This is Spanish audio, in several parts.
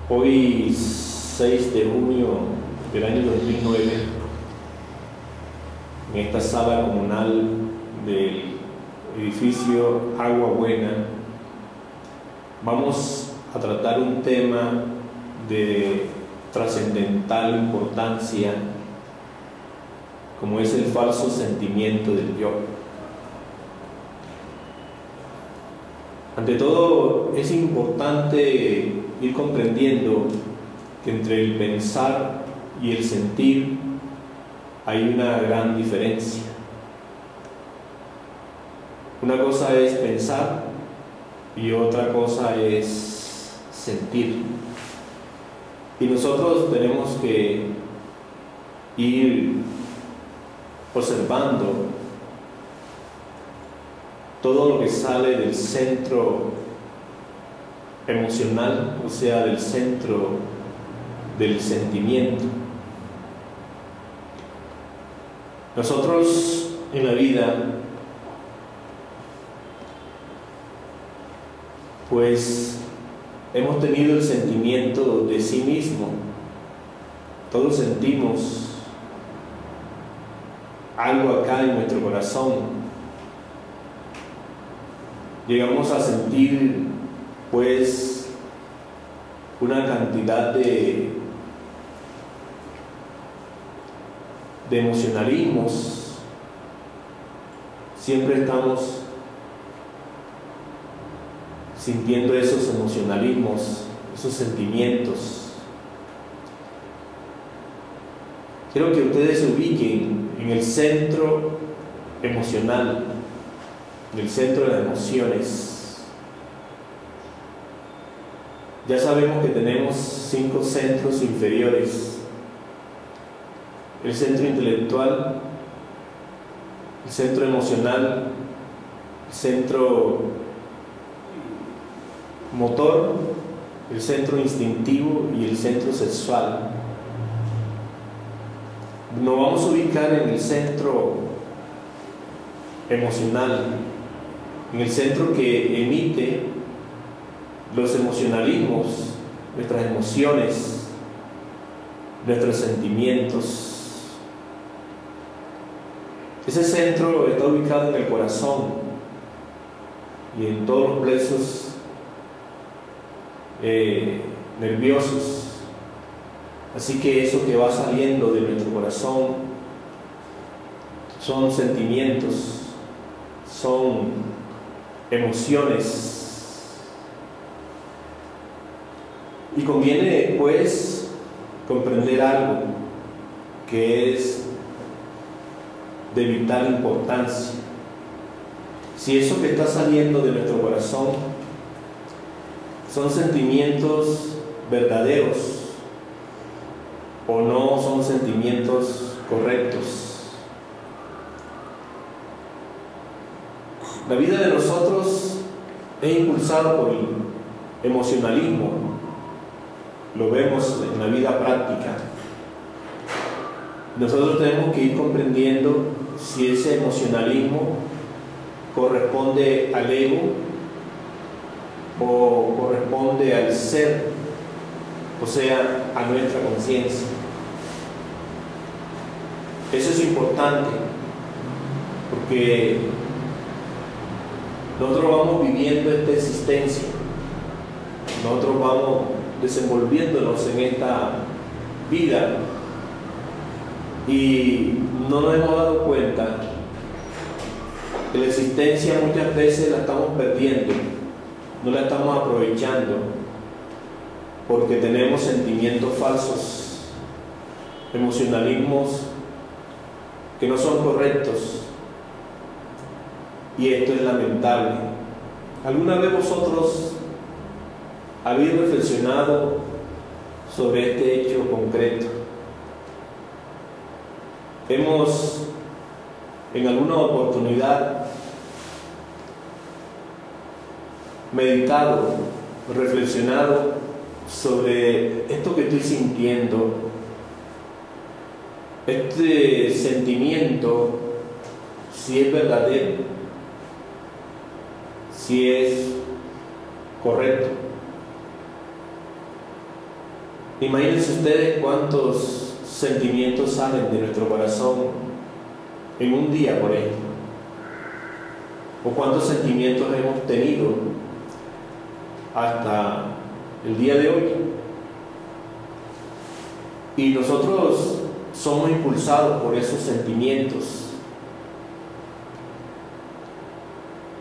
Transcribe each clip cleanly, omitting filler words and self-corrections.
Hoy, 6 de junio del año 2009, en esta sala comunal del edificio Agua Buena, vamos a tratar un tema de trascendental importancia, como es el falso sentimiento del yo. Ante todo, es importante ir comprendiendo que entre el pensar y el sentir hay una gran diferencia. Una cosa es pensar y otra cosa es sentir. Y nosotros tenemos que ir observando todo lo que sale del centro emocional, o sea, del centro del sentimiento. Nosotros en la vida, pues, hemos tenido el sentimiento de sí mismo. Todos sentimos algo acá en nuestro corazón. Llegamos a sentir, pues, una cantidad de emocionalismos. Siempre estamos sintiendo esos emocionalismos, esos sentimientos. Quiero que ustedes se ubiquen en el centro emocional, en el centro de las emociones. Ya sabemos que tenemos 5 centros inferiores: el centro intelectual, el centro emocional, el centro motor, el centro instintivo y el centro sexual. Nos vamos a ubicar en el centro emocional, en el centro que emite los emocionalismos, nuestras emociones, nuestros sentimientos. Ese centro está ubicado en el corazón y en todos los plexos nerviosos. Así que eso que va saliendo de nuestro corazón son sentimientos, son emociones. Y conviene, pues, comprender algo que es de vital importancia. Si eso que está saliendo de nuestro corazón son sentimientos verdaderos o no son sentimientos correctos. La vida de nosotros es impulsada por el emocionalismo. Lo vemos en la vida práctica. Nosotros tenemos que ir comprendiendo si ese emocionalismo corresponde al ego o corresponde al ser, o sea, a nuestra conciencia. Eso es importante, porque nosotros vamos viviendo esta existencia, nosotros vamos desenvolviéndonos en esta vida y no nos hemos dado cuenta que la existencia muchas veces la estamos perdiendo, no la estamos aprovechando, porque tenemos sentimientos falsos, emocionalismos que no son correctos, y esto es lamentable. ¿Alguna vez vosotros habéis reflexionado sobre este hecho concreto? Hemos en alguna oportunidad meditado, reflexionado sobre esto que estoy sintiendo, este sentimiento, si es verdadero, si es correcto. Imagínense ustedes cuántos sentimientos salen de nuestro corazón en un día, por ejemplo, o cuántos sentimientos hemos tenido hasta el día de hoy. Y nosotros somos impulsados por esos sentimientos.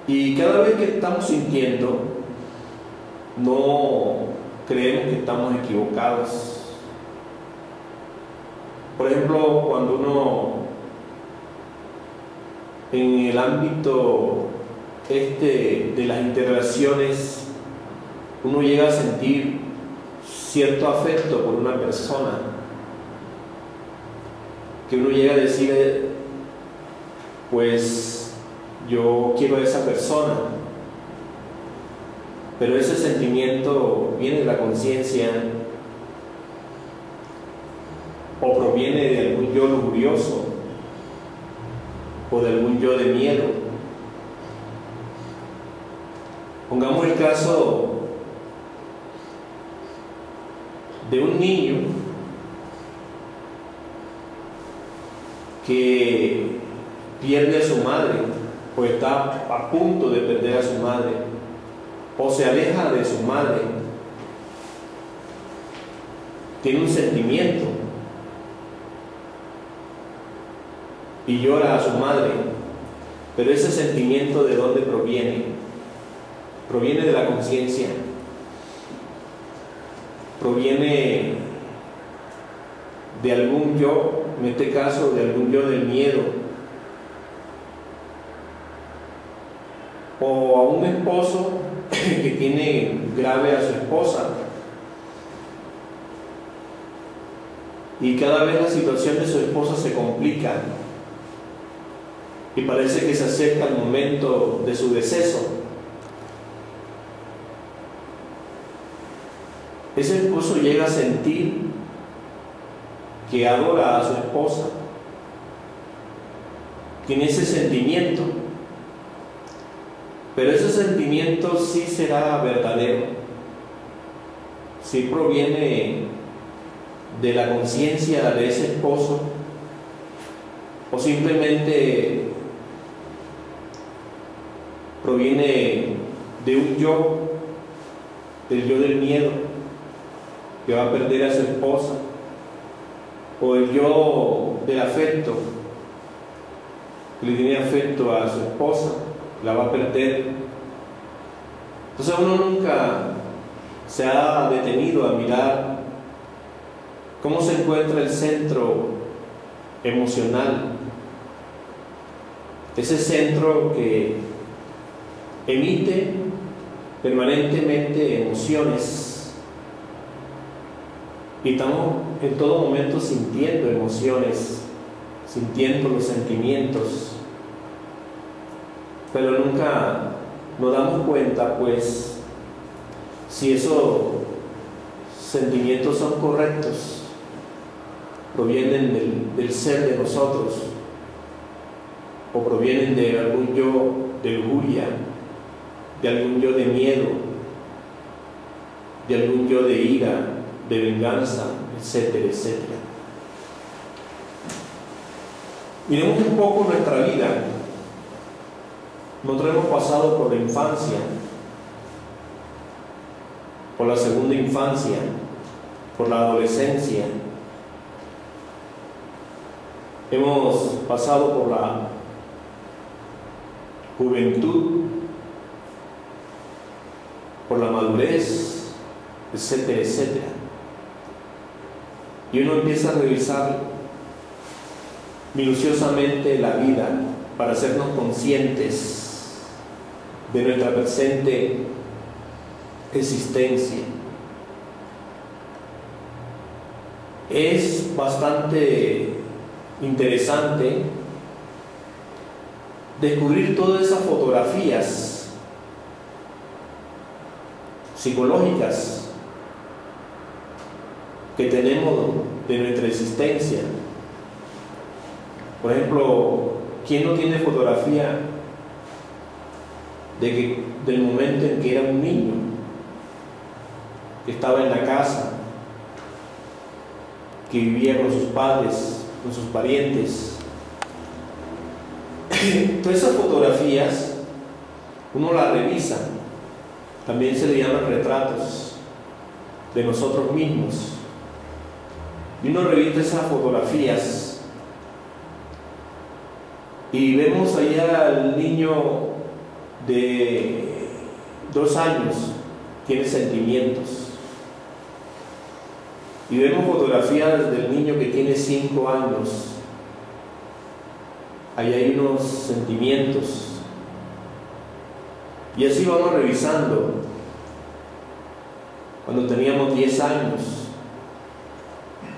Y cada vez que estamos sintiendo, no creemos que estamos equivocados. Por ejemplo, cuando uno en el ámbito de las interrelaciones, uno llega a sentir cierto afecto por una persona, que uno llega a decir, pues yo quiero a esa persona, pero ese sentimiento viene de la conciencia o proviene de algún yo lujurioso o de algún yo de miedo. Pongamos el caso de un niño que pierde a su madre o está a punto de perder a su madre o se aleja de su madre. Tiene un sentimiento y llora a su madre, pero ese sentimiento, ¿de dónde proviene? Proviene de la conciencia, proviene de algún yo, en este caso de algún yo del miedo, o a un esposo que tiene grave a su esposa y cada vez la situación de su esposa se complica y parece que se acerca el momento de su deceso. Ese esposo llega a sentir que adora a su esposa, tiene ese sentimiento, pero ese sentimiento sí será verdadero, sí proviene de la conciencia de ese esposo, o simplemente proviene de un yo, del yo del miedo, que va a perder a su esposa, o el yo del afecto, que le tiene afecto a su esposa, la va a perder. Entonces uno nunca se ha detenido a mirar cómo se encuentra el centro emocional, ese centro que emite permanentemente emociones. Y estamos en todo momento sintiendo emociones, sintiendo los sentimientos, pero nunca nos damos cuenta, pues, si esos sentimientos son correctos, provienen del ser de nosotros, o provienen de algún yo de lujuria, de algún yo de miedo, de algún yo de ira, de venganza, etcétera, etcétera. Miremos un poco nuestra vida. Nosotros hemos pasado por la infancia, por la segunda infancia, por la adolescencia. Hemos pasado por la juventud, por la madurez, etcétera, etcétera. Y uno empieza a revisar minuciosamente la vida para hacernos conscientes de nuestra presente existencia. Es bastante interesante descubrir todas esas fotografías psicológicas que tenemos de nuestra existencia. Por ejemplo, ¿quién no tiene fotografía del momento en que era un niño, que estaba en la casa, que vivía con sus padres, con sus parientes. Todas esas fotografías uno las revisa, también se le llaman retratos de nosotros mismos, y uno revisa esas fotografías y vemos allá al niño de 2 años, tiene sentimientos, y vemos fotografías del niño que tiene 5 años, ahí hay unos sentimientos, y así vamos revisando. Cuando teníamos 10 años,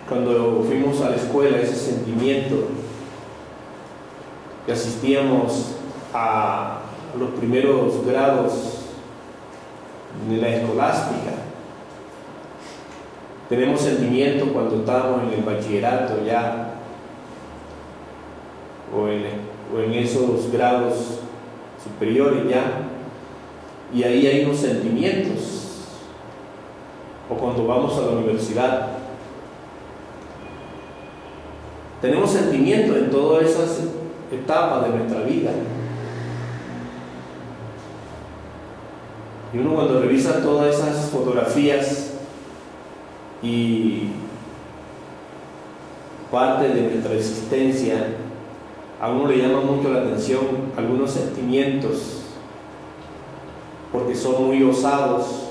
cuando fuimos a la escuela, ese sentimiento, que asistíamos a los primeros grados de la escolástica. Tenemos sentimiento cuando estábamos en el bachillerato ya, o en esos grados superiores ya, y ahí hay unos sentimientos, o cuando vamos a la universidad. Tenemos sentimientos en todas esas etapas de nuestra vida. Y uno cuando revisa todas esas fotografías y parte de nuestra existencia, a uno le llama mucho la atención algunos sentimientos, porque son muy osados,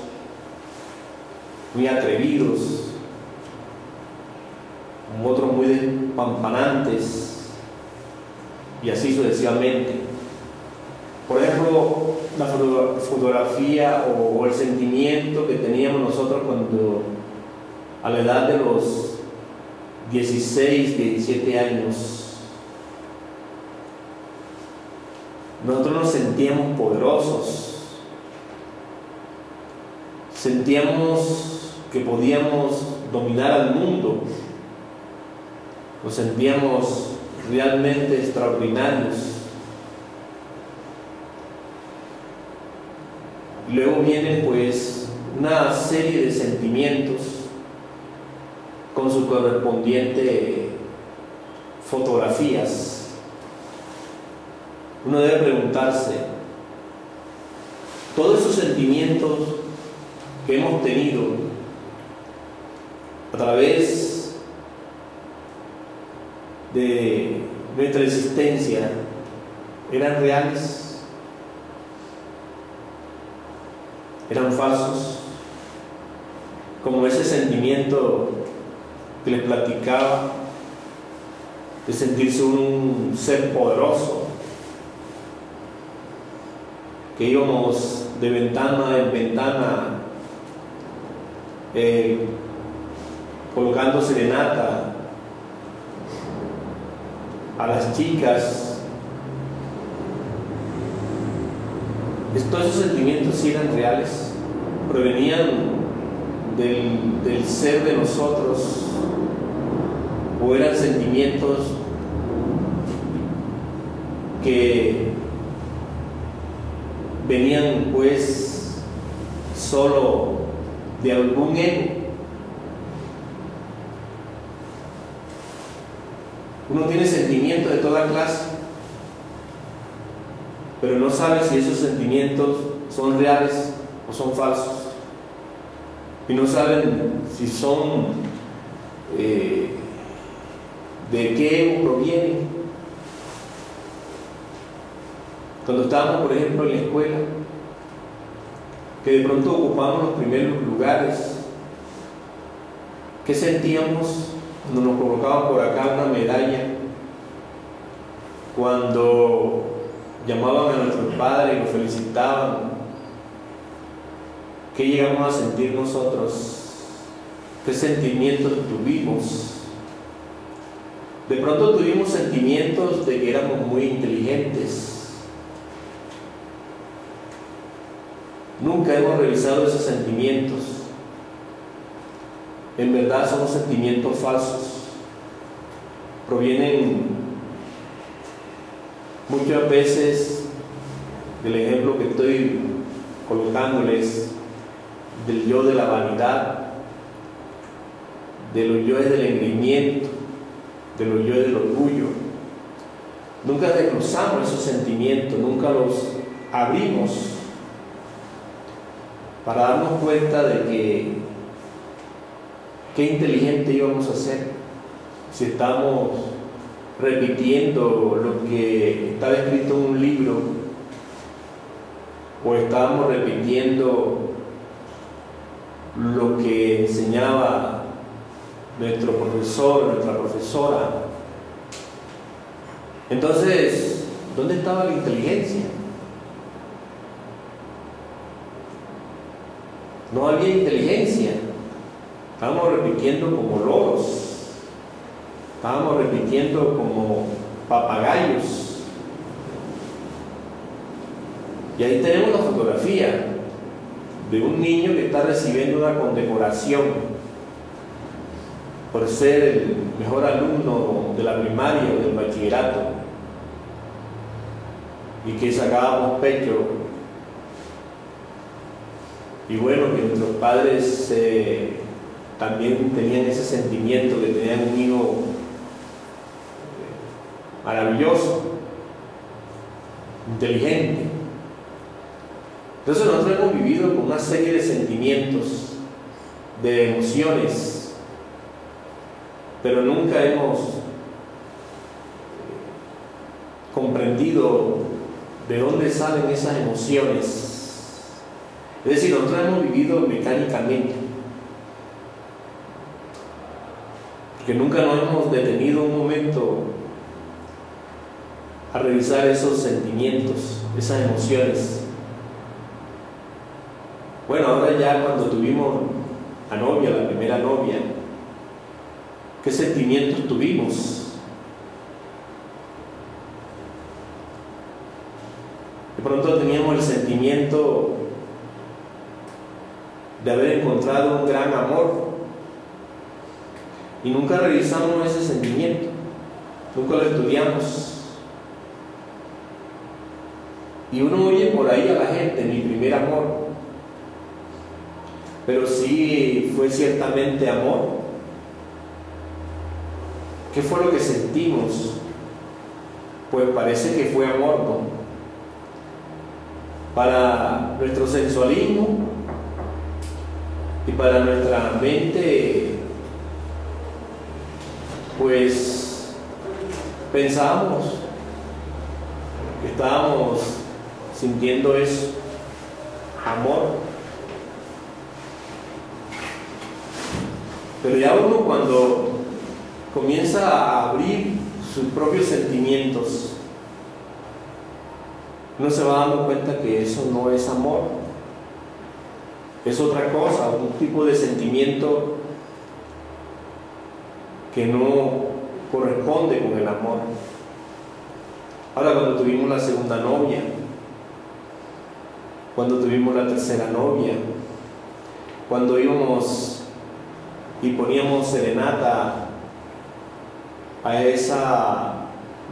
muy atrevidos, otros muy despampanantes, y así sucesivamente. Por ejemplo, la fotografía o el sentimiento que teníamos nosotros cuando a la edad de los 16, 17 años, nosotros nos sentíamos poderosos, sentíamos que podíamos dominar al mundo, nos sentíamos realmente extraordinarios. Luego vienen pues una serie de sentimientos con su correspondiente fotografías. Uno debe preguntarse, todos esos sentimientos que hemos tenido a través de nuestra existencia, ¿eran reales? ¿Eran falsos? Como ese sentimiento que les platicaba de sentirse un ser poderoso, que íbamos de ventana en ventana colocando serenata a las chicas. Todos esos sentimientos sí eran reales, provenían del ser de nosotros, o eran sentimientos que venían pues solo de algún ego. Uno tiene sentimientos de toda clase, pero no sabe si esos sentimientos son reales o son falsos, y no saben si son de qué provienen. Cuando estábamos, por ejemplo, en la escuela, que de pronto ocupamos los primeros lugares, ¿qué sentíamos cuando nos colocaban por acá una medalla? Cuando llamaban a nuestros padres y nos felicitaban, ¿qué llegamos a sentir nosotros? ¿Qué sentimientos tuvimos? De pronto tuvimos sentimientos de que éramos muy inteligentes. Nunca hemos revisado esos sentimientos. En verdad son sentimientos falsos. Provienen muchas veces del ejemplo que estoy colocándoles, del yo de la vanidad, de los yoes del engreimiento, de los yoes del orgullo. Nunca desglosamos esos sentimientos, nunca los abrimos para darnos cuenta de que qué inteligente íbamos a ser si estamos repitiendo lo que estaba escrito en un libro, o estábamos repitiendo lo que enseñaba nuestro profesor, nuestra profesora. Entonces, ¿dónde estaba la inteligencia? No había inteligencia. Estábamos repitiendo como loros, estábamos repitiendo como papagayos. Y ahí tenemos la fotografía de un niño que está recibiendo una condecoración por ser el mejor alumno de la primaria o del bachillerato, y que sacábamos pecho. Y bueno, que nuestros padres también tenían ese sentimiento, que tenían un hijo maravilloso, inteligente. Entonces nosotros hemos vivido con una serie de sentimientos, de emociones, pero nunca hemos comprendido de dónde salen esas emociones. Es decir, nosotros hemos vivido mecánicamente, porque nunca nos hemos detenido un momento a revisar esos sentimientos, esas emociones. Bueno, ahora ya cuando tuvimos la novia, la primera novia, ¿qué sentimientos tuvimos? De pronto teníamos el sentimiento de haber encontrado un gran amor, y nunca revisamos ese sentimiento, nunca lo estudiamos. Y uno oye por ahí a la gente, mi primer amor, pero sí fue ciertamente amor. ¿Qué fue lo que sentimos? Pues parece que fue amor, ¿no? Para nuestro sensualismo y para nuestra mente, pues pensábamos que estábamos sintiendo eso, amor. Pero ya uno, cuando comienza a abrir sus propios sentimientos, uno se va dando cuenta que eso no es amor, es otra cosa, un tipo de sentimiento que no corresponde con el amor. Ahora, cuando tuvimos la segunda novia, cuando tuvimos la tercera novia, cuando íbamos y poníamos serenata a esa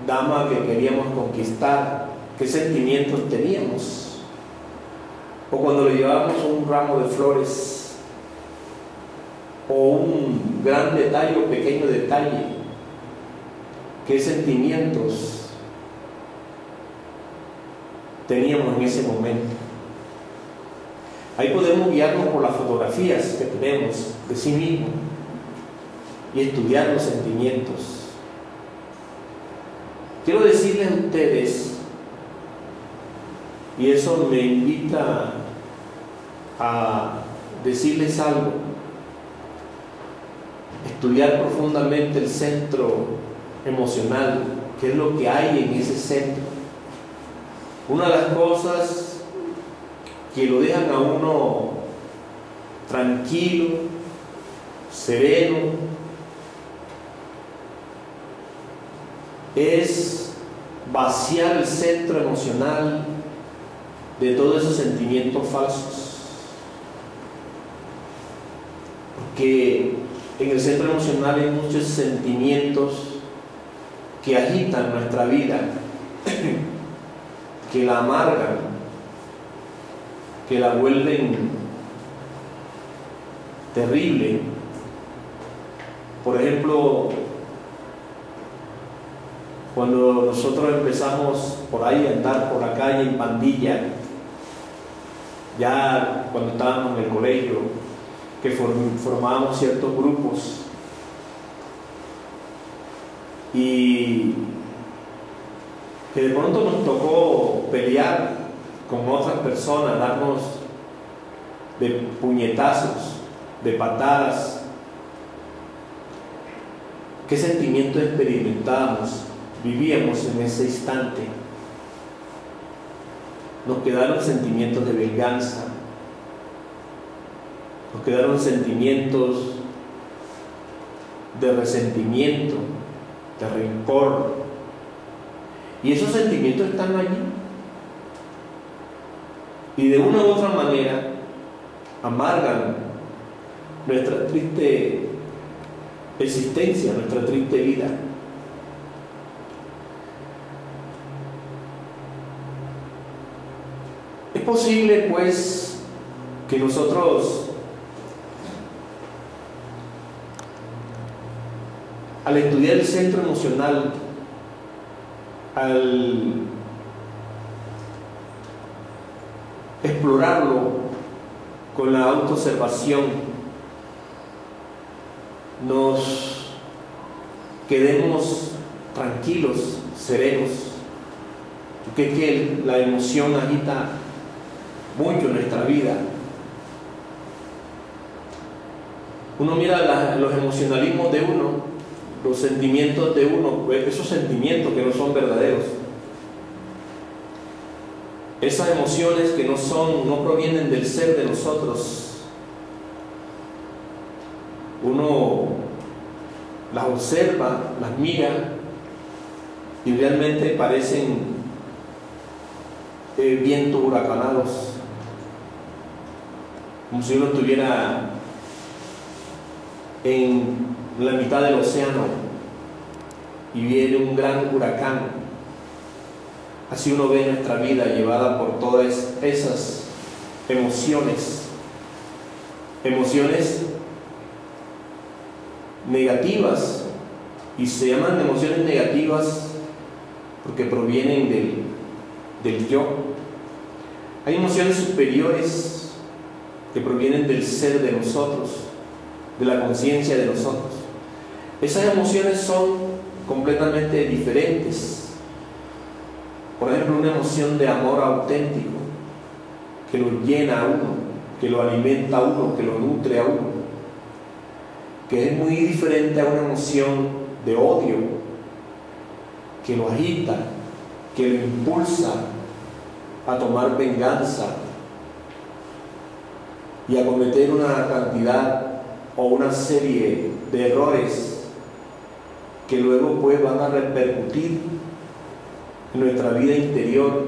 dama que queríamos conquistar, ¿qué sentimientos teníamos? O cuando le llevábamos un ramo de flores, o un gran detalle o pequeño detalle, ¿qué sentimientos teníamos en ese momento? Ahí podemos guiarnos por las fotografías que tenemos de sí mismo y estudiar los sentimientos. Quiero decirles a ustedes, y eso me invita a decirles algo: estudiar profundamente el centro emocional, qué es lo que hay en ese centro. Una de las cosas que lo dejan a uno tranquilo, sereno, es vaciar el centro emocional de todos esos sentimientos falsos. Porque en el centro emocional hay muchos sentimientos que agitan nuestra vida, que la amargan, que la vuelven terrible. Por ejemplo, cuando nosotros empezamos por ahí a andar por la calle en pandilla, ya cuando estábamos en el colegio, que formábamos ciertos grupos y que de pronto nos tocó pelear con otras personas, darnos de puñetazos, de patadas. ¿Qué sentimiento experimentábamos? Vivíamos en ese instante. Nos quedaron sentimientos de venganza, nos quedaron sentimientos de resentimiento, de rencor, y esos sentimientos están allí y de una u otra manera amargan nuestra triste existencia, nuestra triste vida. Es posible, pues, que nosotros, al estudiar el centro emocional, al explorarlo con la autoobservación, nos quedemos tranquilos, serenos, porque es que la emoción agita mucho en nuestra vida. Uno mira los emocionalismos de uno, los sentimientos de uno, esos sentimientos que no son verdaderos, esas emociones que no provienen del ser de nosotros. Uno las observa, las mira y realmente parecen vientos huracanados, como si uno estuviera en la mitad del océano y viene un gran huracán. Así uno ve nuestra vida llevada por todas esas emociones negativas, y se llaman emociones negativas porque provienen del yo. Hay emociones superiores que provienen del ser de nosotros, de la conciencia de nosotros. Esas emociones son completamente diferentes. Por ejemplo, una emoción de amor auténtico que lo llena a uno, que lo alimenta a uno, que lo nutre a uno, que es muy diferente a una emoción de odio que lo agita, que lo impulsa a tomar venganza y a cometer una cantidad o una serie de errores que luego pues van a repercutir en nuestra vida interior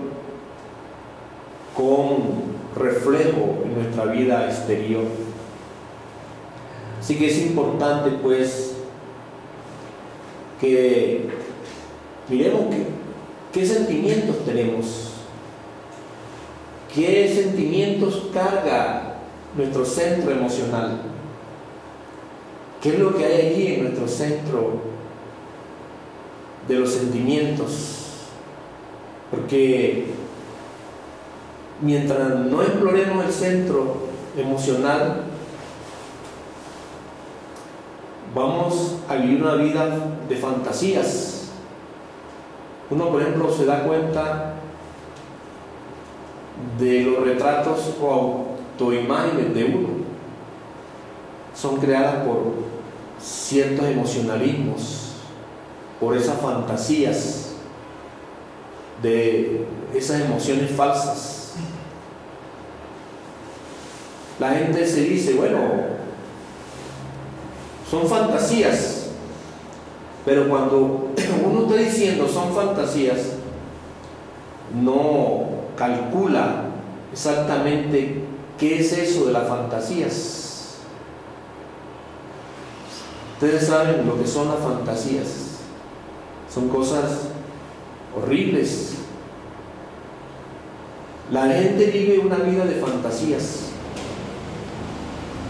con reflejo en nuestra vida exterior. Así que es importante pues que miremos qué sentimientos tenemos, qué sentimientos carga nuestro centro emocional, qué es lo que hay allí en nuestro centro de los sentimientos. Porque mientras no exploremos el centro emocional, vamos a vivir una vida de fantasías. Uno, por ejemplo, se da cuenta de los retratos o autoimágenes de uno. Son creadas por ciertos emocionalismos, por esas fantasías de esas emociones falsas. La gente se dice, bueno, son fantasías, pero cuando uno está diciendo son fantasías, no calcula exactamente qué es eso de las fantasías. Ustedes saben lo que son las fantasías. Son cosas horribles. La gente vive una vida de fantasías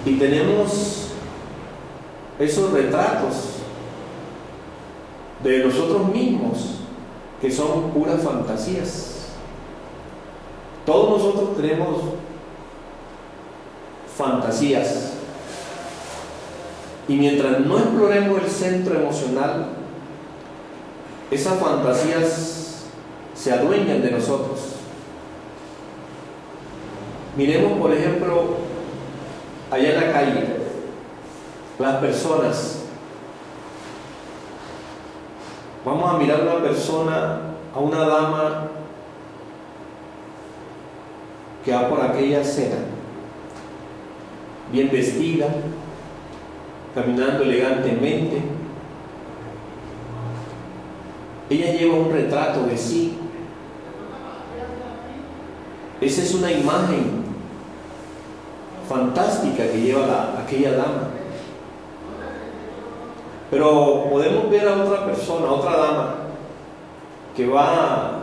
y tenemos esos retratos de nosotros mismos que son puras fantasías. Todos nosotros tenemos fantasías, y mientras no exploremos el centro emocional, esas fantasías se adueñan de nosotros. Miremos, por ejemplo, allá en la calle, las personas. Vamos a mirar a una persona, a una dama que va por aquella acera, bien vestida, caminando elegantemente. Ella lleva un retrato de sí. Esa es una imagen fantástica que lleva aquella dama. Pero podemos ver a otra persona, a otra dama, que va,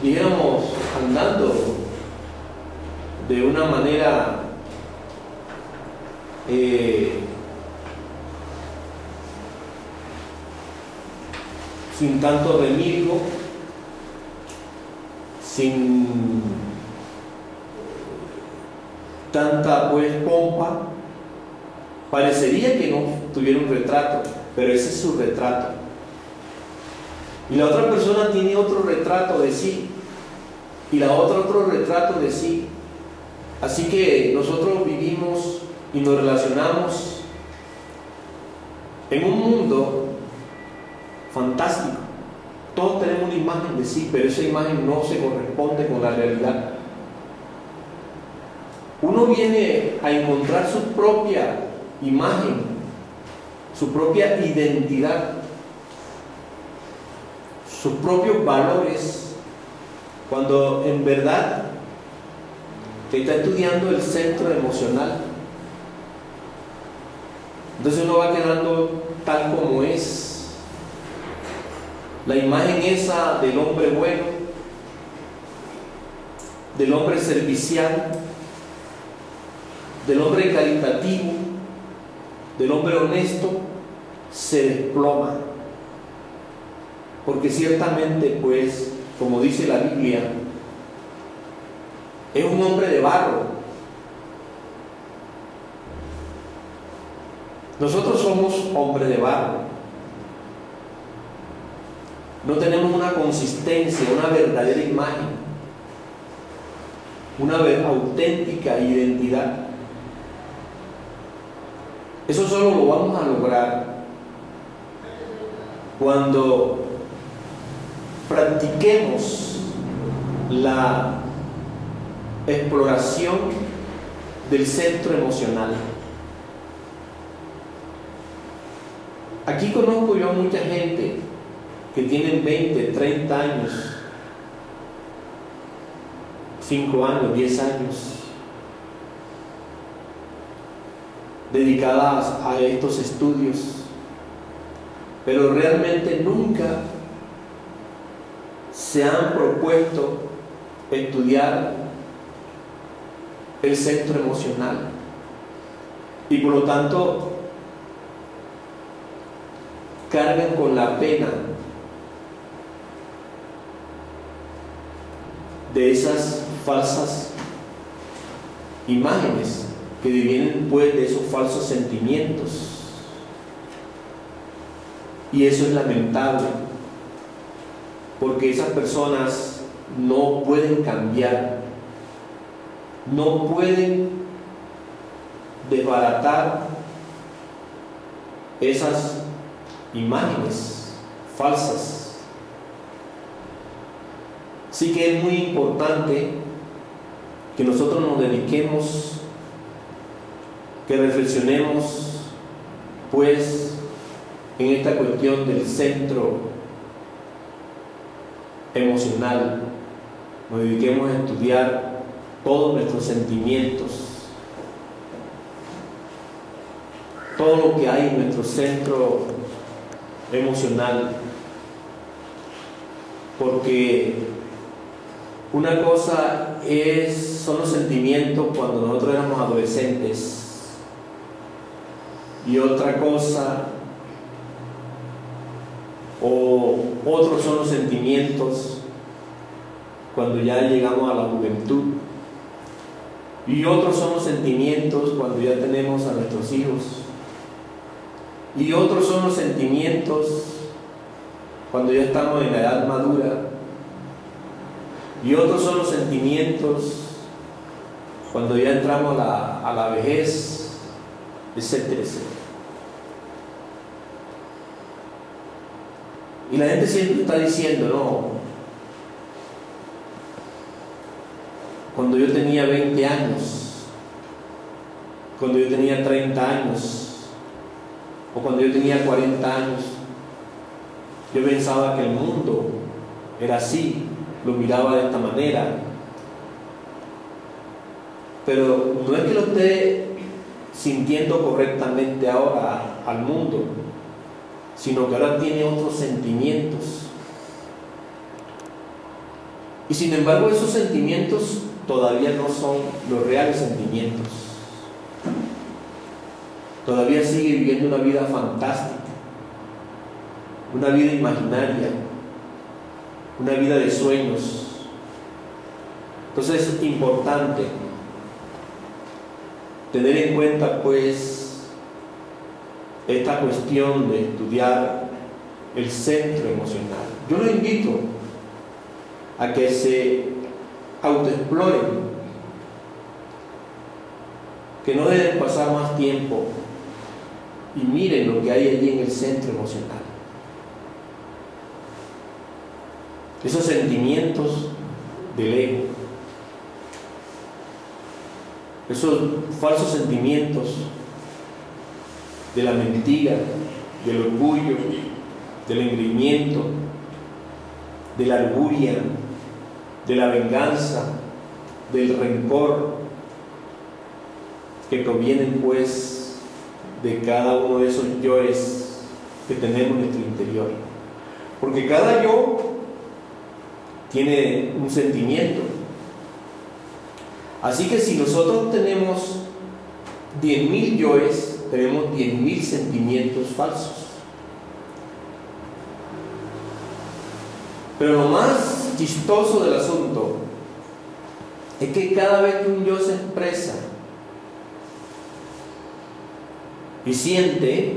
digamos, andando de una manera sin tanto remilgo, sin tanta pompa. Parecería que no tuviera un retrato, pero ese es su retrato. Y la otra persona tiene otro retrato de sí, y la otra otro retrato de sí. Así que nosotros vivimos y nos relacionamos en un mundo fantástico. Todos tenemos una imagen de sí, pero esa imagen no se corresponde con la realidad. Uno viene a encontrar su propia imagen, su propia identidad, sus propios valores, cuando en verdad está estudiando el centro emocional. Entonces uno va quedando tal como es. La imagen esa del hombre bueno, del hombre servicial, del hombre caritativo, del hombre honesto, se desploma. Porque ciertamente, pues, como dice la Biblia, es un hombre de barro. Nosotros somos hombres de barro. No tenemos una consistencia, una verdadera imagen, una auténtica identidad. Eso solo lo vamos a lograr cuando practiquemos la exploración del centro emocional. Aquí conozco yo a mucha gente que tienen 20, 30 años, 5 años, 10 años, dedicadas a estos estudios, pero realmente nunca se han propuesto estudiar el centro emocional, y por lo tanto cargan con la pena de esas falsas imágenes que vienen pues de esos falsos sentimientos. Y eso es lamentable, porque esas personas no pueden cambiar, no pueden desbaratar esas imágenes falsas. Así que es muy importante que nosotros nos dediquemos, que reflexionemos pues en esta cuestión del centro emocional, nos dediquemos a estudiar todos nuestros sentimientos, todo lo que hay en nuestro centro emocional, porque una cosa son los sentimientos cuando nosotros éramos adolescentes, y otra cosa, o otros son los sentimientos cuando ya llegamos a la juventud, y otros son los sentimientos cuando ya tenemos a nuestros hijos, y otros son los sentimientos cuando ya estamos en la edad madura, y otros son los sentimientos cuando ya entramos a la vejez, etcétera, etcétera. Y la gente siempre está diciendo, no, cuando yo tenía 20 años, cuando yo tenía 30 años, o cuando yo tenía 40 años, yo pensaba que el mundo era así, lo miraba de esta manera. Pero no es que lo esté sintiendo correctamente ahora al mundo, sino que ahora tiene otros sentimientos. Y sin embargo, esos sentimientos todavía no son los reales sentimientos. Todavía sigue viviendo una vida fantástica, una vida imaginaria, una vida de sueños. Entonces es importante tener en cuenta, pues, esta cuestión de estudiar el centro emocional. Yo los invito a que se autoexploren, que no deben pasar más tiempo y miren lo que hay allí en el centro emocional. Esos sentimientos del ego, esos falsos sentimientos de la mentira, del orgullo, del engreimiento, de la lujuria, de la venganza, del rencor, que provienen pues de cada uno de esos yoes que tenemos en nuestro interior. Porque cada yo tiene un sentimiento. Así que si nosotros tenemos 10.000 yoes, tenemos 10.000 sentimientos falsos. Pero lo más chistoso del asunto es que cada vez que un yo se expresa y siente,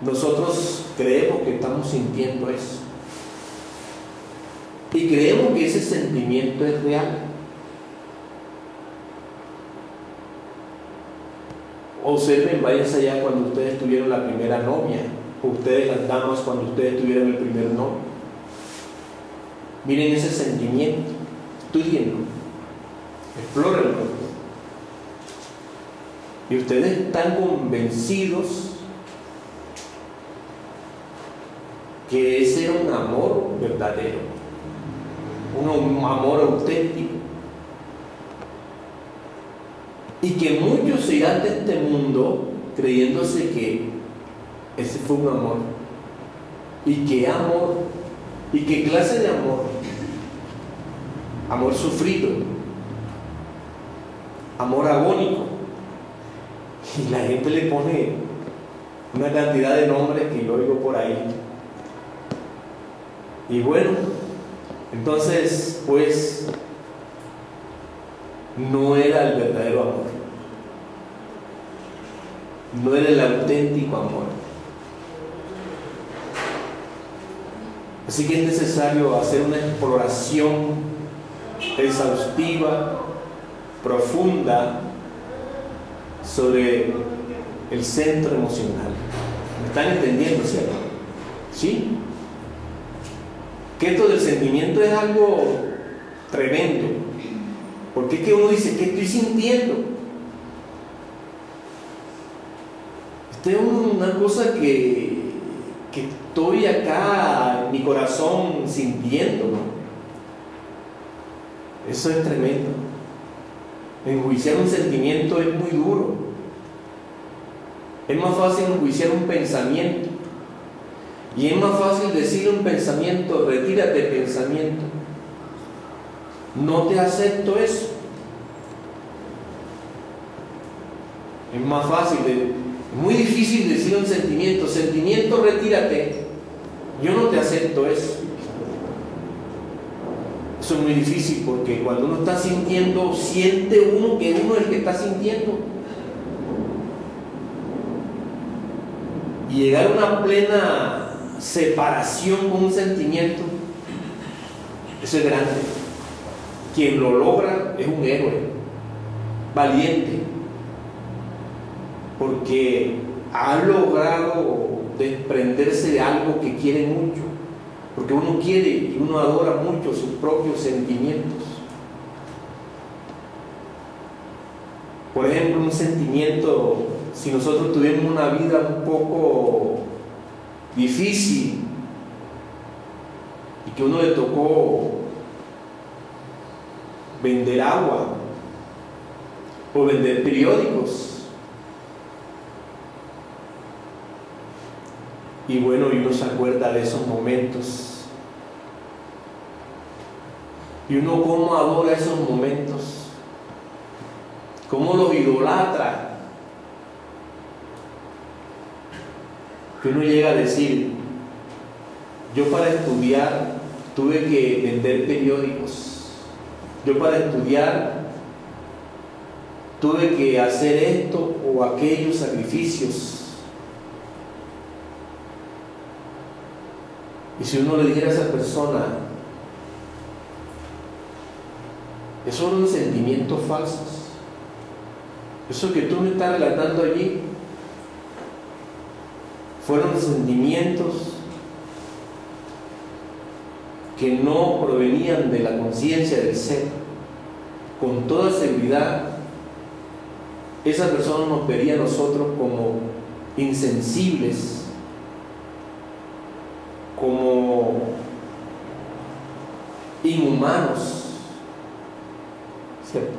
nosotros creemos que estamos sintiendo eso. Y creemos que ese sentimiento es real. Observen, váyanse allá cuando ustedes tuvieron la primera novia, o ustedes las damas cuando ustedes tuvieron el primer novio. Miren ese sentimiento, estudienlo, explórenlo. Y ustedes están convencidos que ese era un amor verdadero, un amor auténtico. Y que muchos se irán de este mundo creyéndose que ese fue un amor. ¿Y qué amor? ¿Y qué clase de amor? Amor sufrido, amor agónico. Y la gente le pone una cantidad de nombres que yo oigo por ahí. Y bueno, entonces pues no era el verdadero amor, no era el auténtico amor. Así que es necesario hacer una exploración exhaustiva, profunda, sobre el centro emocional. ¿Me están entendiendo, cierto? ¿Sí? Que esto del sentimiento es algo tremendo, porque es que uno dice, ¿qué estoy sintiendo? Esta es una cosa que estoy acá en mi corazón sintiendo, ¿no? Eso es tremendo. Enjuiciar un sentimiento es muy duro. Es más fácil enjuiciar un pensamiento. Y es más fácil decirle a un pensamiento, retírate pensamiento. No te acepto eso. Es más fácil Muy difícil decir un sentimiento: sentimiento, retírate, yo no te acepto eso. Eso es muy difícil, porque cuando uno está sintiendo, siente uno que uno es el que está sintiendo. Y llegar a una plena separación con un sentimiento, eso es grande. Quien lo logra es un héroe, valiente, porque ha logrado desprenderse de algo que quiere mucho, porque uno quiere y uno adora mucho sus propios sentimientos. Por ejemplo, un sentimiento, si nosotros tuvimos una vida un poco difícil y que a uno le tocó vender agua o vender periódicos, y bueno, y uno se acuerda de esos momentos, y uno cómo adora esos momentos, cómo los idolatra, que uno llega a decir: yo para estudiar tuve que vender periódicos, yo para estudiar tuve que hacer esto o aquellos sacrificios. Y si uno le dijera a esa persona: esos son sentimientos falsos, eso que tú me estás relatando allí fueron sentimientos que no provenían de la conciencia del ser, con toda seguridad esa persona nos vería a nosotros como insensibles, como inhumanos, ¿cierto?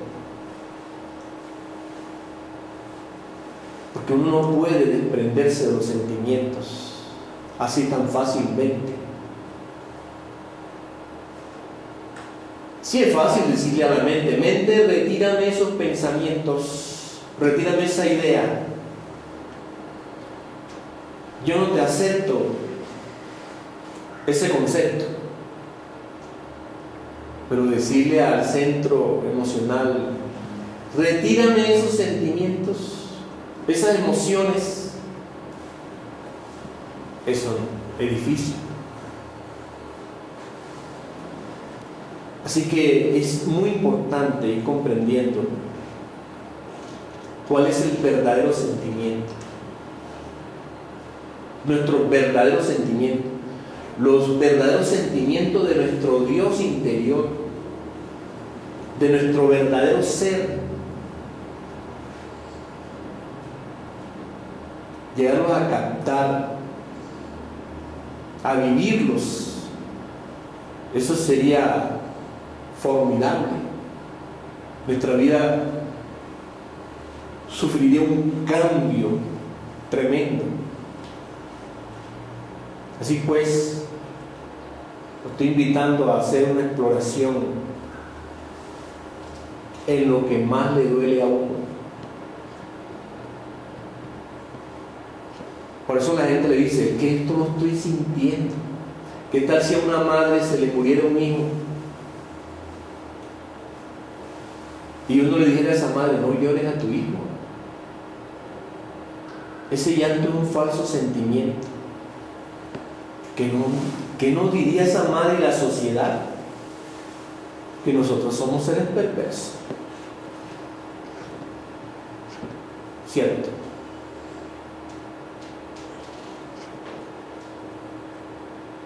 Porque uno no puede desprenderse de los sentimientos así tan fácilmente. Sí es fácil decirle a la mente: mente, retírame esos pensamientos, retírame esa idea, yo no te acepto ese concepto. Pero decirle al centro emocional: retírame esos sentimientos, esas emociones, eso no, es difícil. Así que es muy importante ir comprendiendo cuál es el verdadero sentimiento, nuestro verdadero sentimiento, los verdaderos sentimientos de nuestro Dios interior, de nuestro verdadero ser. Llegarlos a captar, a vivirlos, eso sería formidable. Nuestra vida sufriría un cambio tremendo. Así pues, lo estoy invitando a hacer una exploración en lo que más le duele a uno. Por eso la gente le dice: que esto lo estoy sintiendo. ¿Qué tal si a una madre se le muriera un hijo y uno le dijera a esa madre: no llores a tu hijo? Ese llanto es un falso sentimiento. ¿Qué nos diría esa madre y la sociedad? Que nosotros somos seres perversos, ¿cierto?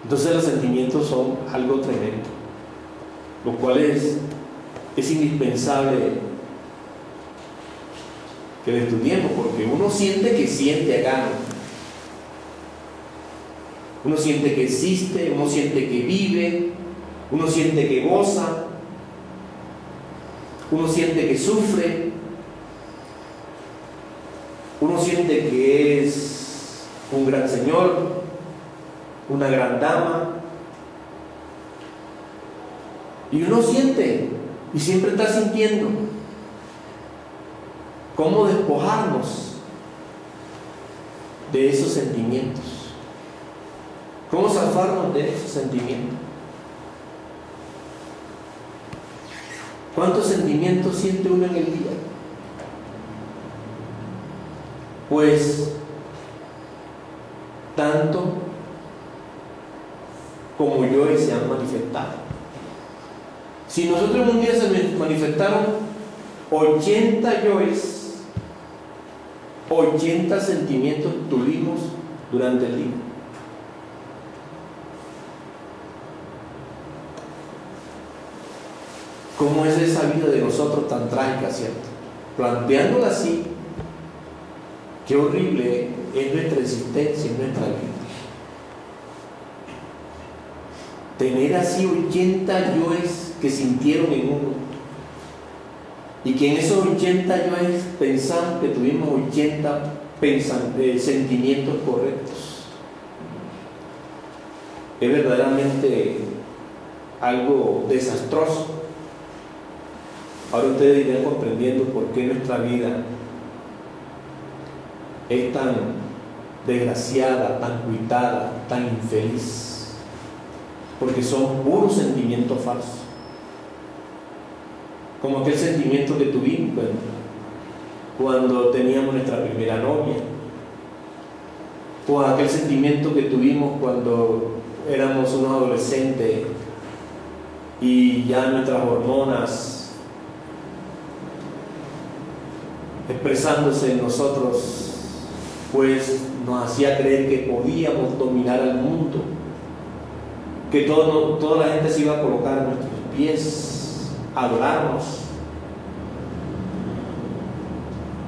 Entonces los sentimientos son algo tremendo, lo cual es indispensable que lo estudiemos, porque uno siente que siente acá, ¿no? Uno siente que existe, uno siente que vive, uno siente que goza, uno siente que sufre, uno siente que es un gran señor, una gran dama, y uno siente y siempre está sintiendo. ¿Cómo despojarnos de esos sentimientos? ¿Cómo zafarnos de esos sentimientos? ¿Cuántos sentimientos siente uno en el día? Pues tanto como yo se han manifestado. Si nosotros un día se manifestaron 80 yoes, 80 sentimientos tuvimos durante el día. ¿Cómo es esa vida de nosotros tan trágica, cierto? Planteándola así, qué horrible es nuestra existencia, nuestra vida. Tener así 80 yoes que sintieron en uno, y que en esos 80 yoes pensamos que tuvimos 80 sentimientos correctos. Es verdaderamente algo desastroso. Ahora ustedes irán comprendiendo por qué nuestra vida es tan desgraciada, tan cuitada, tan infeliz. Porque son puros sentimientos falsos. Como aquel sentimiento que tuvimos cuando teníamos nuestra primera novia, o aquel sentimiento que tuvimos cuando éramos unos adolescentes y ya nuestras hormonas expresándose en nosotros, pues nos hacía creer que podíamos dominar al mundo, que toda la gente se iba a colocar a nuestros pies, a adorarnos.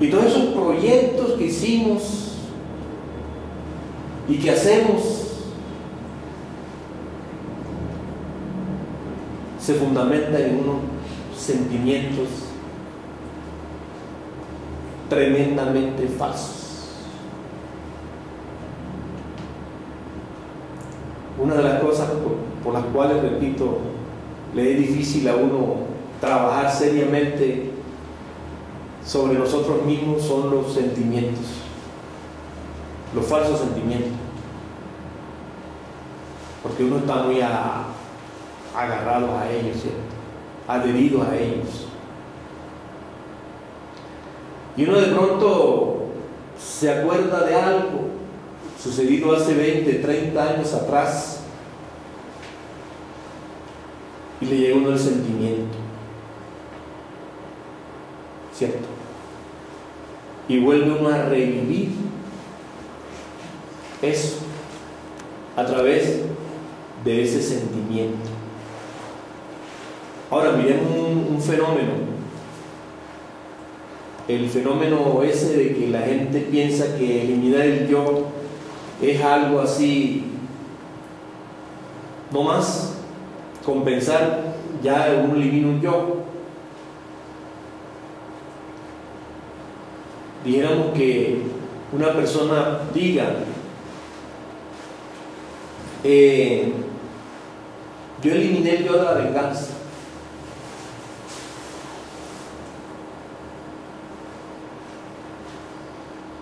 Y todos esos proyectos que hicimos y que hacemos se fundamentan en unos sentimientos tremendamente falsos. Una de las cosas por las cuales, repito, le es difícil a uno trabajar seriamente sobre nosotros mismos son los sentimientos, los falsos sentimientos, porque uno está muy agarrado a ellos, ¿cierto? Adherido a ellos. Y uno de pronto se acuerda de algo sucedido hace 20, 30 años atrás y le llega uno el sentimiento, ¿cierto? Y vuelve uno a revivir eso a través de ese sentimiento. Ahora miremos un fenómeno. El fenómeno ese de que la gente piensa que eliminar el yo es algo así, no más, compensar, ya uno elimina un yo. Dijéramos que una persona diga, yo eliminé el yo de la venganza.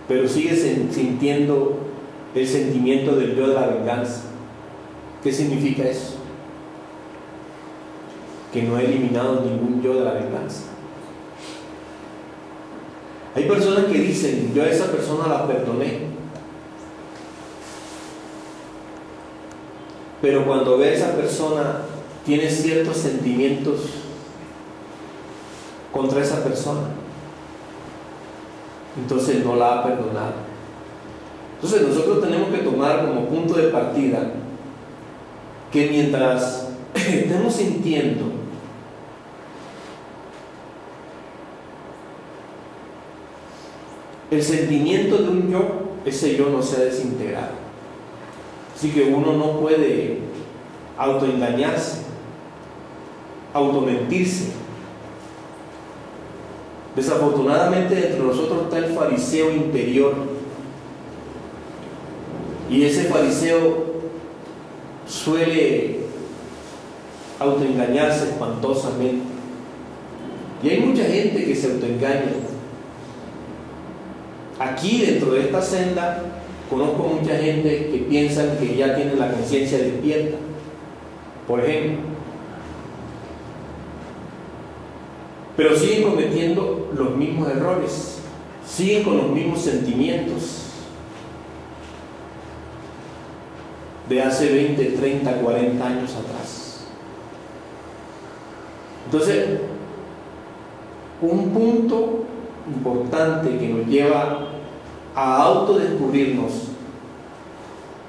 Pero sigue sintiendo el sentimiento del yo de la venganza. ¿Qué significa eso? Que no ha eliminado ningún yo de la venganza. Hay personas que dicen, yo a esa persona la perdoné, pero cuando ve a esa persona tiene ciertos sentimientos contra esa persona, entonces no la ha perdonado. Entonces nosotros tenemos que tomar como punto de partida que mientras estemos sintiendo el sentimiento de un yo, ese yo no se ha desintegrado. Así que uno no puede autoengañarse, automentirse. Desafortunadamente dentro de nosotros está el fariseo interior, y ese fariseo suele autoengañarse espantosamente, y hay mucha gente que se autoengaña. Aquí dentro de esta senda Conozco mucha gente que piensan que ya tiene la conciencia despierta, por ejemplo, pero siguen cometiendo los mismos errores, siguen con los mismos sentimientos de hace 20, 30, 40 años atrás. Entonces, un punto importante que nos lleva a autodescubrirnos,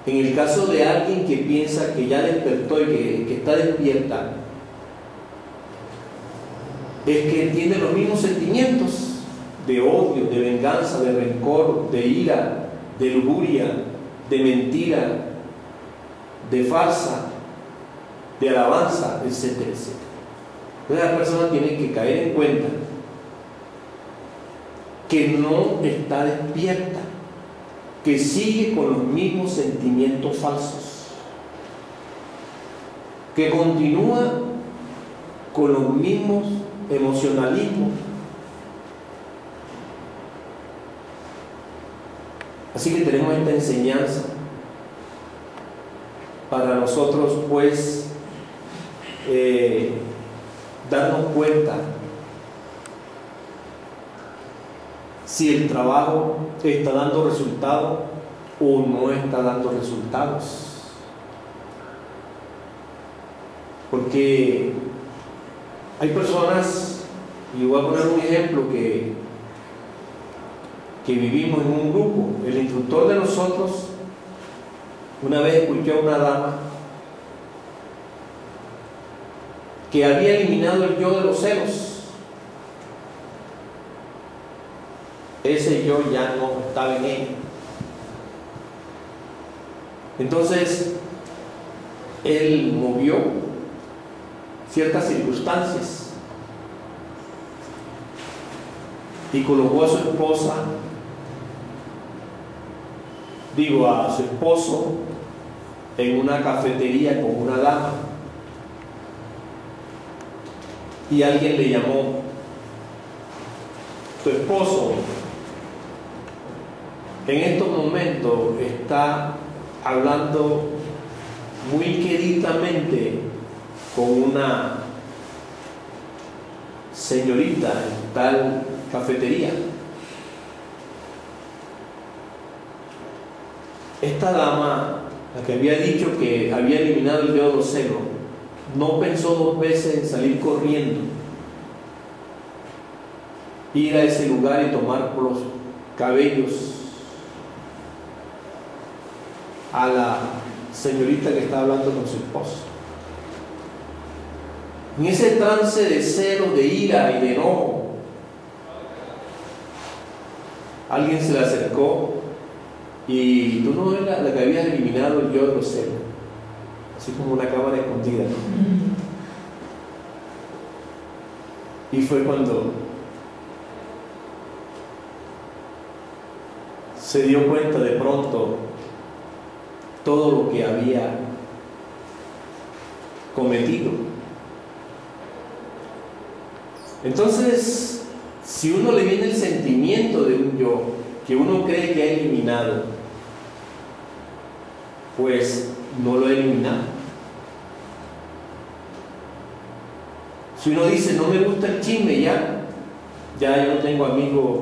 en el caso de alguien que piensa que ya despertó y que está despierta, es que tiene los mismos sentimientos de odio, de venganza, de rencor, de ira, de lujuria, de mentira, de farsa, de alabanza, etcétera, etcétera. Entonces la persona tiene que caer en cuenta que no está despierta, que sigue con los mismos sentimientos falsos, que continúa con los mismos emocionalismos. Así que tenemos esta enseñanza para nosotros, pues, darnos cuenta si el trabajo está dando resultados o no está dando resultados. Porque hay personas, y voy a poner un ejemplo que vivimos en un grupo. El instructor de nosotros una vez escuchó a una dama que había eliminado el yo de los celos. Ese yo ya no estaba en ella. Entonces, él movió ciertas circunstancias y colocó a su esposa, a su esposo, en una cafetería con una dama, y alguien le llamó: tu esposo en estos momentos está hablando muy queridamente con una señorita en tal cafetería. Esta dama, la que había dicho que había eliminado el yo de los celos, no pensó dos veces en salir corriendo, ir a ese lugar y tomar por los cabellos a la señorita que está hablando con su esposo. En ese trance de celo, de ira y de enojo, alguien se le acercó y tú no eras la que habías eliminado el yo de los celos, así como una cámara escondida, ¿no? Y fue cuando se dio cuenta de pronto todo lo que había cometido. Entonces, si uno le viene el sentimiento de un yo que uno cree que ha eliminado, pues no lo ha eliminado. Si uno dice no me gusta el chisme, ya yo no tengo amigos,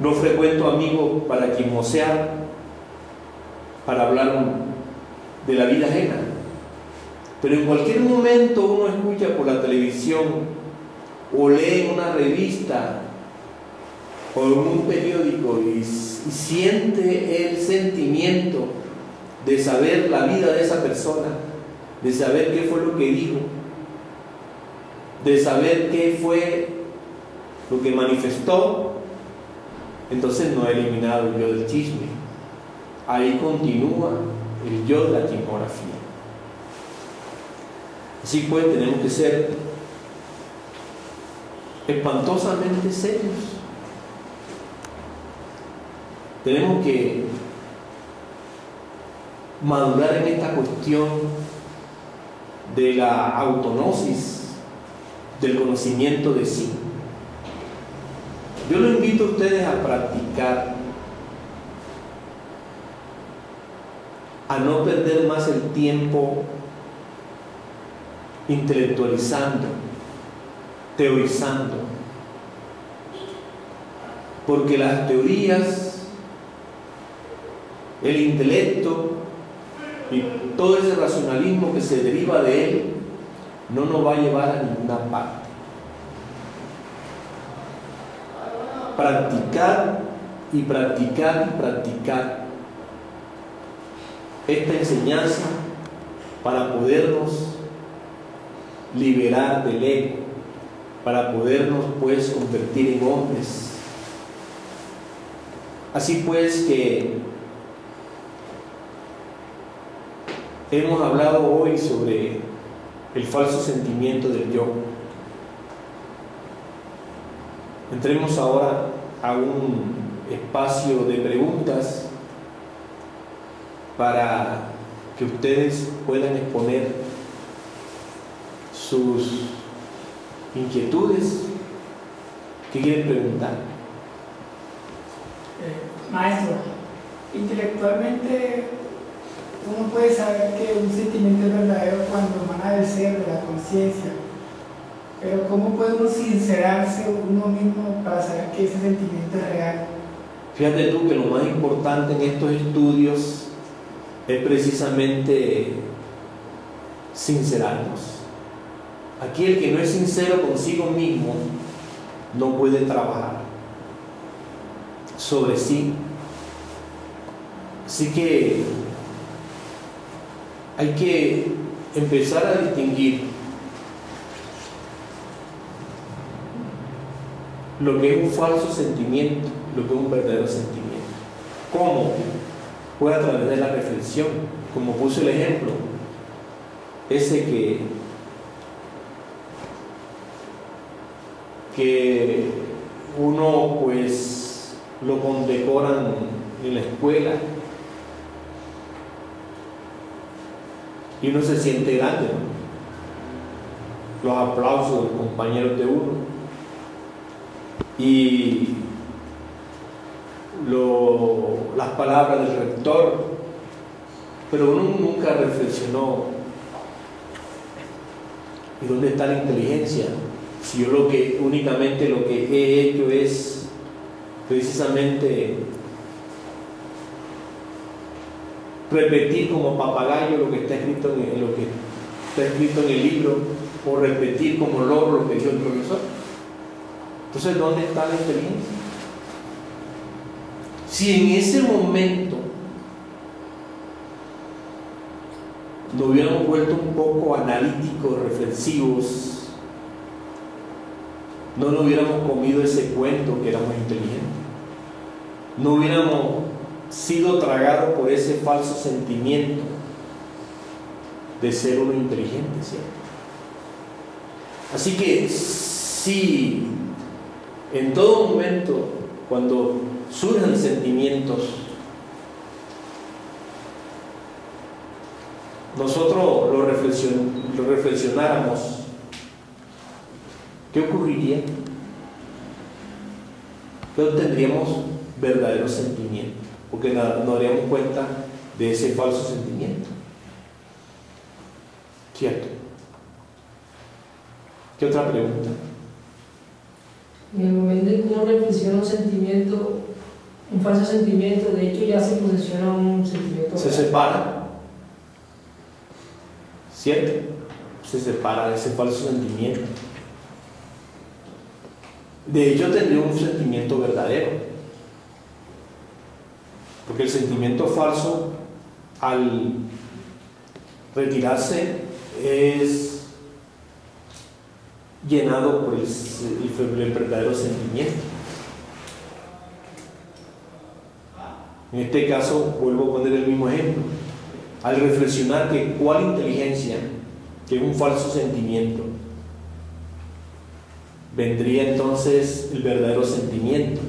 no frecuento amigos para chismosear, para hablar de la vida ajena. Pero en cualquier momento uno escucha por la televisión o lee en una revista o en un periódico y siente el sentimiento de saber la vida de esa persona, de saber qué fue lo que dijo, de saber qué fue lo que manifestó. Entonces no ha eliminado el yo del chisme, ahí continúa el yo de la chismografía. Así pues, tenemos que ser espantosamente serios. Tenemos que madurar en esta cuestión de la autognosis, del conocimiento de sí. Yo lo invito a ustedes a practicar a no perder más el tiempo intelectualizando, teorizando, porque las teorías, el intelecto y todo ese racionalismo que se deriva de él no nos va a llevar a ninguna parte. Practicar y practicar y practicar esta enseñanza para podernos liberar del ego, para podernos pues convertir en hombres. Así pues que hemos hablado hoy sobre el falso sentimiento del yo. Entremos ahora a un espacio de preguntas para que ustedes puedan exponer sus inquietudes. ¿Qué quieren preguntar? Maestro, intelectualmente uno puede saber que un sentimiento es verdadero cuando emana del ser, de la conciencia, pero ¿cómo puede uno sincerarse uno mismo para saber que ese sentimiento es real? Fíjate tú que lo más importante en estos estudios es precisamente sincerarnos. Aquí el que no es sincero consigo mismo no puede trabajar sobre sí. Así que hay que empezar a distinguir lo que es un falso sentimiento, lo que es un verdadero sentimiento. ¿Cómo? Pues a través de la reflexión, como puse el ejemplo, ese que uno pues lo condecoran en la escuela y uno se siente grande, ¿no? Los aplausos de los compañeros de uno y las palabras del rector, pero uno nunca reflexionó: ¿y dónde está la inteligencia? Si yo únicamente lo que he hecho es precisamente repetir como papagayo lo que está escrito en el libro, o repetir como loro lo que dijo el profesor. Entonces, ¿dónde está la inteligencia? Si en ese momento nos hubiéramos vuelto un poco analíticos, reflexivos, no nos hubiéramos comido ese cuento que éramos inteligentes, no hubiéramos sido tragados por ese falso sentimiento de ser uno inteligente, ¿cierto? Así que si en todo momento, cuando surjan sentimientos, nosotros lo reflexionáramos, ¿qué ocurriría? Que obtendríamos verdaderos sentimientos, porque nos daríamos cuenta de ese falso sentimiento, ¿cierto? ¿Qué otra pregunta? En el momento en que uno reflexiona un sentimiento, un falso sentimiento, de hecho ya se posesiona un sentimiento. Se separa, ¿cierto? Se separa de ese falso sentimiento. De hecho, tendría un sentimiento verdadero, porque el sentimiento falso, al retirarse, es llenado por el verdadero sentimiento. En este caso, vuelvo a poner el mismo ejemplo. Al reflexionar que cuál inteligencia, que es un falso sentimiento, vendría entonces el verdadero sentimiento.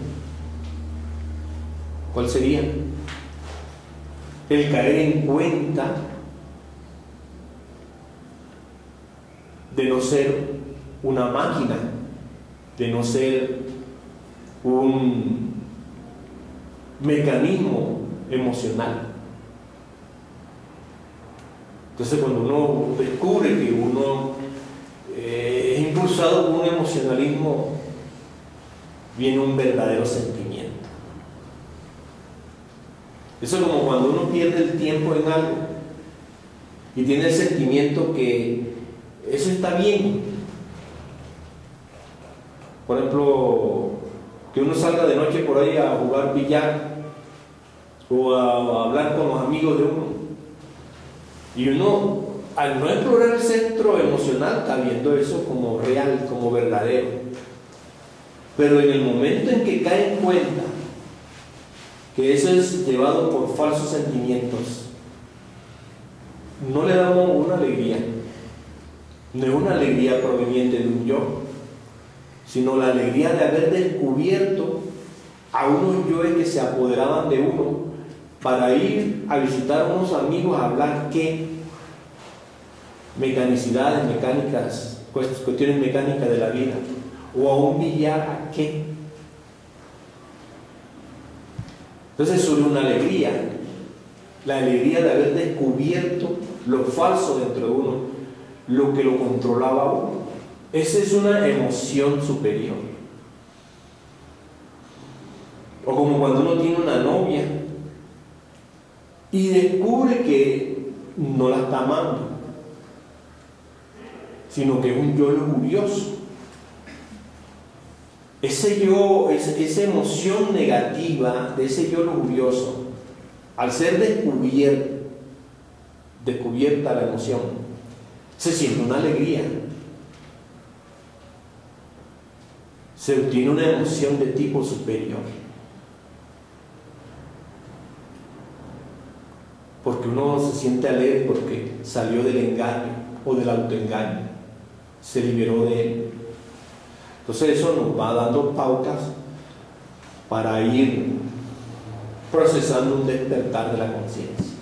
¿Cuál sería? El caer en cuenta de no ser una máquina, de no ser un mecanismo emocional. Entonces cuando uno descubre que uno es impulsado por un emocionalismo, viene un verdadero sentimiento. Eso es como cuando uno pierde el tiempo en algo y tiene el sentimiento que eso está bien. Por ejemplo, que uno salga de noche por ahí a jugar billar o a hablar con los amigos de uno, y uno, al no explorar el centro emocional, está viendo eso como real, como verdadero. Pero en el momento en que cae en cuenta que eso es llevado por falsos sentimientos, no le damos una alegría. No es una alegría proveniente de un yo, sino la alegría de haber descubierto a unos yoes que se apoderaban de uno para ir a visitar a unos amigos a hablar qué mecanicidades, mecánicas, cuestiones mecánicas de la vida, o a un billar a qué. Entonces surge una alegría, la alegría de haber descubierto lo falso dentro de uno, lo que lo controlaba a uno. Esa es una emoción superior. O como cuando uno tiene una novia y descubre que no la está amando, sino que es un yo lujurioso. Ese yo, esa emoción negativa de ese yo lujurioso, al ser descubierta la emoción, se siente una alegría. Se obtiene una emoción de tipo superior. Porque uno se siente alegre porque salió del engaño o del autoengaño, se liberó de él. Entonces eso nos va dando pautas para ir procesando un despertar de la conciencia.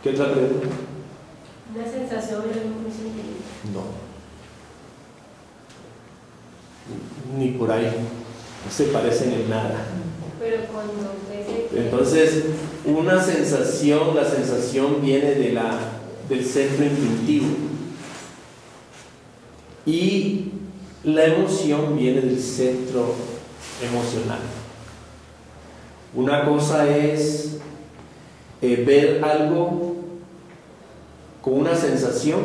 ¿Qué otra pregunta? ¿Una sensación y un sentimiento? No. Ni por ahí. No se parecen en nada. Pero cuando usted se... Entonces, una sensación, la sensación viene del centro instintivo. Y la emoción viene del centro emocional. Una cosa es ver algo con una sensación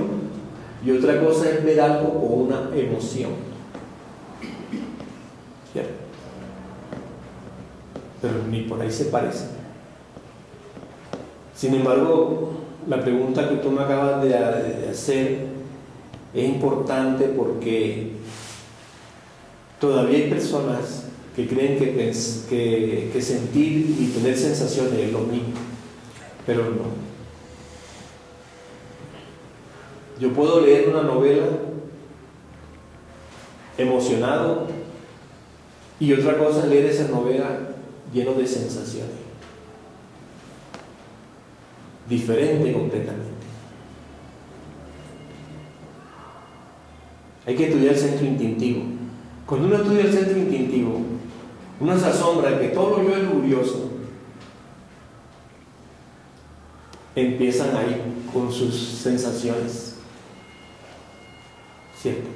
y otra cosa es ver algo con una emoción. ¿Cierto? Pero ni por ahí se parecen. Sin embargo, la pregunta que tú me acabas de hacer es importante porque todavía hay personas que creen que sentir y tener sensaciones es lo mismo, pero no. Yo puedo leer una novela emocionado y otra cosa es leer esa novela lleno de sensaciones. Diferente completamente. Hay que estudiar el centro instintivo. Cuando uno estudia el centro instintivo, uno se asombra de que todo lo yo es lujurioso empiezan ahí con sus sensaciones. ¿Cierto?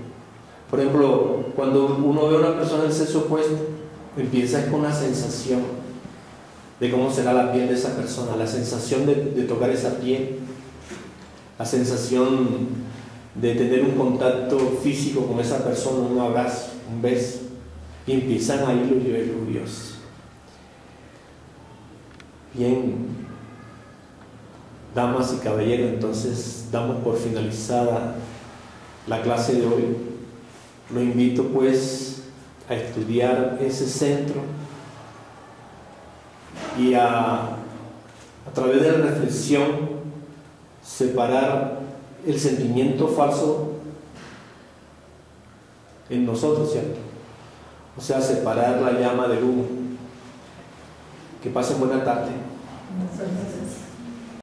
Por ejemplo, cuando uno ve a una persona del sexo opuesto, empieza con una sensación de cómo será la piel de esa persona, la sensación de tocar esa piel, la sensación de tener un contacto físico con esa persona, un abrazo, un beso, y empiezan ahí los yo lujuriosos. Bien, damas y caballeros, entonces damos por finalizada la clase de hoy. Lo invito pues a estudiar ese centro y a través de la reflexión separar el sentimiento falso en nosotros, ¿cierto? O sea, separar la llama del humo. Que pasen buena tarde.